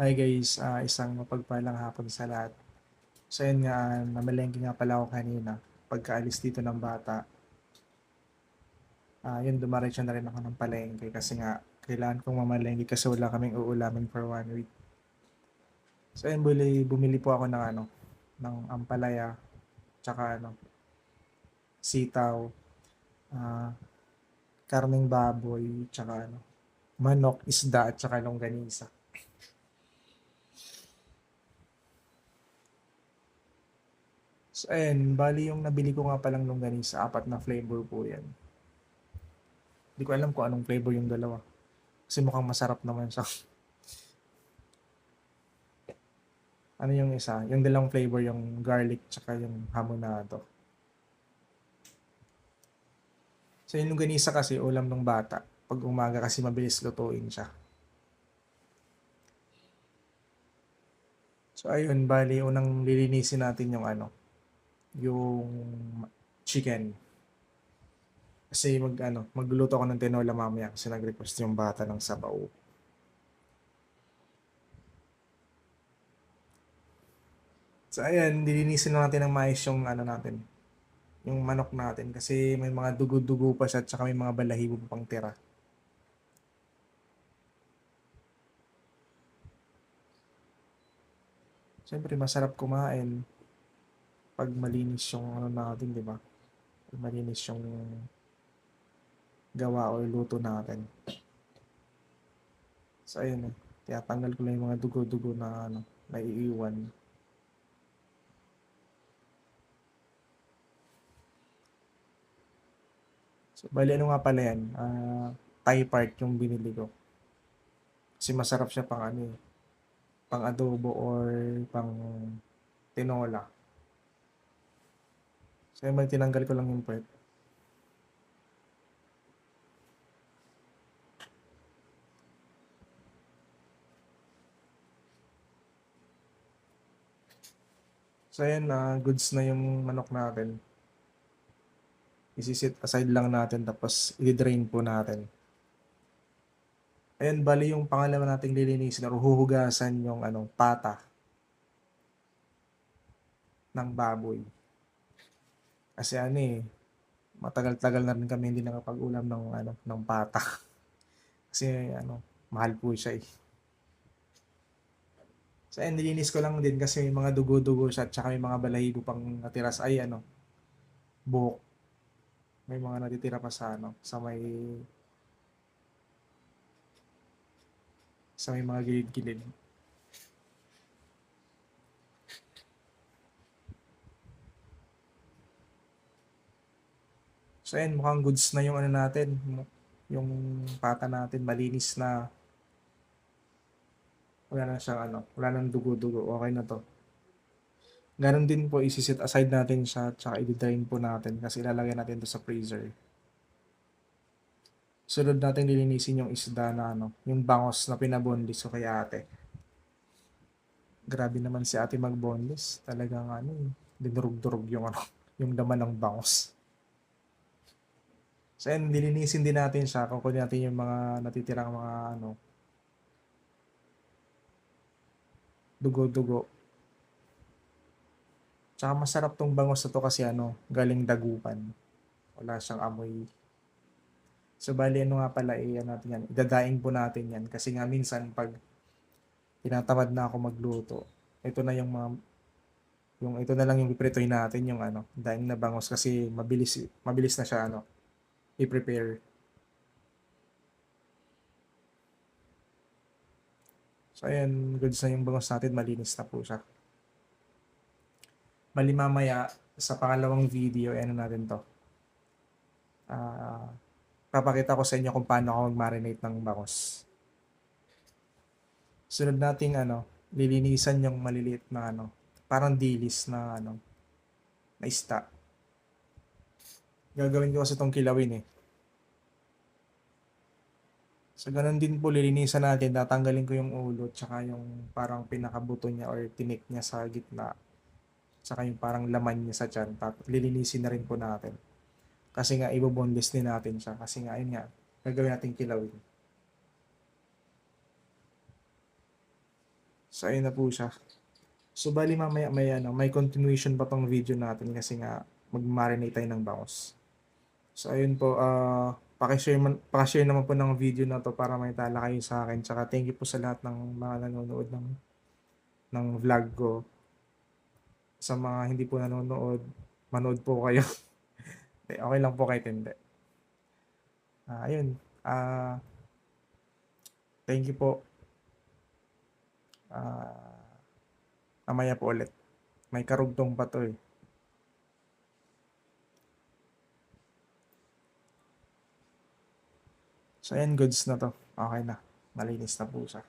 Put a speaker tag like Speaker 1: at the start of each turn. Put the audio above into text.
Speaker 1: Hi guys, isang mapagpalang hapon sa lahat. So yun nga, namalengke nga pala ako kanina. Pagkaalis dito ng bata, yun dumaretso na rin ako ng palengke kasi nga kailangan kong mamalengke kasi wala kaming uulamin for 1 week. So yun, bumili po ako ng ng ampalaya, tsaka sitaw, ah, karning baboy, tsaka manok, isda, at tsaka longganisa. So ayun, bali yung nabili ko nga palang longganisa, 4 na flavor po yan. Hindi ko alam kung anong flavor yung dalawa. Kasi mukhang masarap naman siya. Ano yung isa? Yung dalawang flavor, yung garlic tsaka yung hamonado. So yung longganisa kasi ulam ng bata. Pag umaga kasi mabilis lutuin siya. So ayun, bali unang lilinisin natin yung yung chicken. Kasi magluluto ako ng tinola mamaya kasi nag-request yung bata ng sabaw. So ayun, lilinisin natin ng mais yung natin, yung manok natin kasi may mga dugo-dugo pa siya at saka may mga balahibo pa pang tira. Siyempre masarap kumain pag malinis yung natin, di ba? Pag malinis yung gawa o luto natin. So ayun tinatanggal ko lang yung mga dugo-dugo na naiiwan. So bali nga pala yan, Thai part yung binili ko. Kasi masarap siya pang pang adobo or pang tinola. So yun, tinanggal ko lang yung part. So ayun, goods na yung manok natin. Isisit aside lang natin tapos i-drain po natin. Ayan, bali yung pangalawa nating lilinisin or huhugasan yung pata ng baboy. Kasi matagal-tagal na rin kami hindi nakapag-ulam ng ng pata. Kasi mahal po siya eh. So ayun, nilinis ko lang din kasi may mga dugo-dugo siya at saka may mga balahibo pang natira sa buhok. May mga natitira pa sa sa may mga gilid-gilid. So ayun, mukhang goods na yung natin, yung pata natin malinis na. Wala na siyang wala nang dugo-dugo. Okay na to. Ganon din po, isisit aside natin siya, tsaka i-drain po natin kasi ilalagay natin to sa freezer. Sunod natin lilinisin yung isda na yung bangos na pinabondis ko kay ate. Grabe naman si ate magbondis. Talagang dinurog-durog yung yung laman ng bangos. So yan, lilinisin din natin siya. Kukunin natin yung mga natitirang mga dugo-dugo. Tsaka masarap tong bangos na to kasi galing dagupan. Wala siyang amoy. So bali nga pala natin yan. Idadaing po natin yan kasi nga minsan pag tinatamad na ako magluto, ito na yung ito na lang yung pipritoy natin yung daing na bangos kasi mabilis na siya i-prepare. So ayan, goods na yung bangos natin, malinis na po siya. Bali mamaya sa pangalawang video, natin to. Ah, papakita ko sa inyo kung paano ako mag-marinate ng bangos. Sunod nating lilinisan yung maliliit na parang dilis na na isda. Gagawin ko kasi itong kilawin eh. So ganun din po, lilinisan natin, tatanggalin ko yung ulo tsaka yung parang pinakabuto niya or tinik niya sa gitna. Tsaka yung parang laman niya sa tiyan. Tapos lilinisin na rin po natin. Kasi nga iboboneless din natin siya. Kasi nga yun nga, gagawin natin kilawin. So, ayun na po siya. So, bali mamaya may continuation pa tong video natin kasi nga mag-marinate tayo ng bangus. So, ayun po, pakishare naman po ng video na to para may tala kayo sa akin. Tsaka thank you po sa lahat ng mga nanonood ng vlog ko. Sa mga hindi po nanonood, manood po kayo. Okay lang po kahit hindi. Ayun. Thank you po. Mamaya po ulit. May karugtong pa to eh. So, ayan, goods na to. Okay na. Malinis na po siya.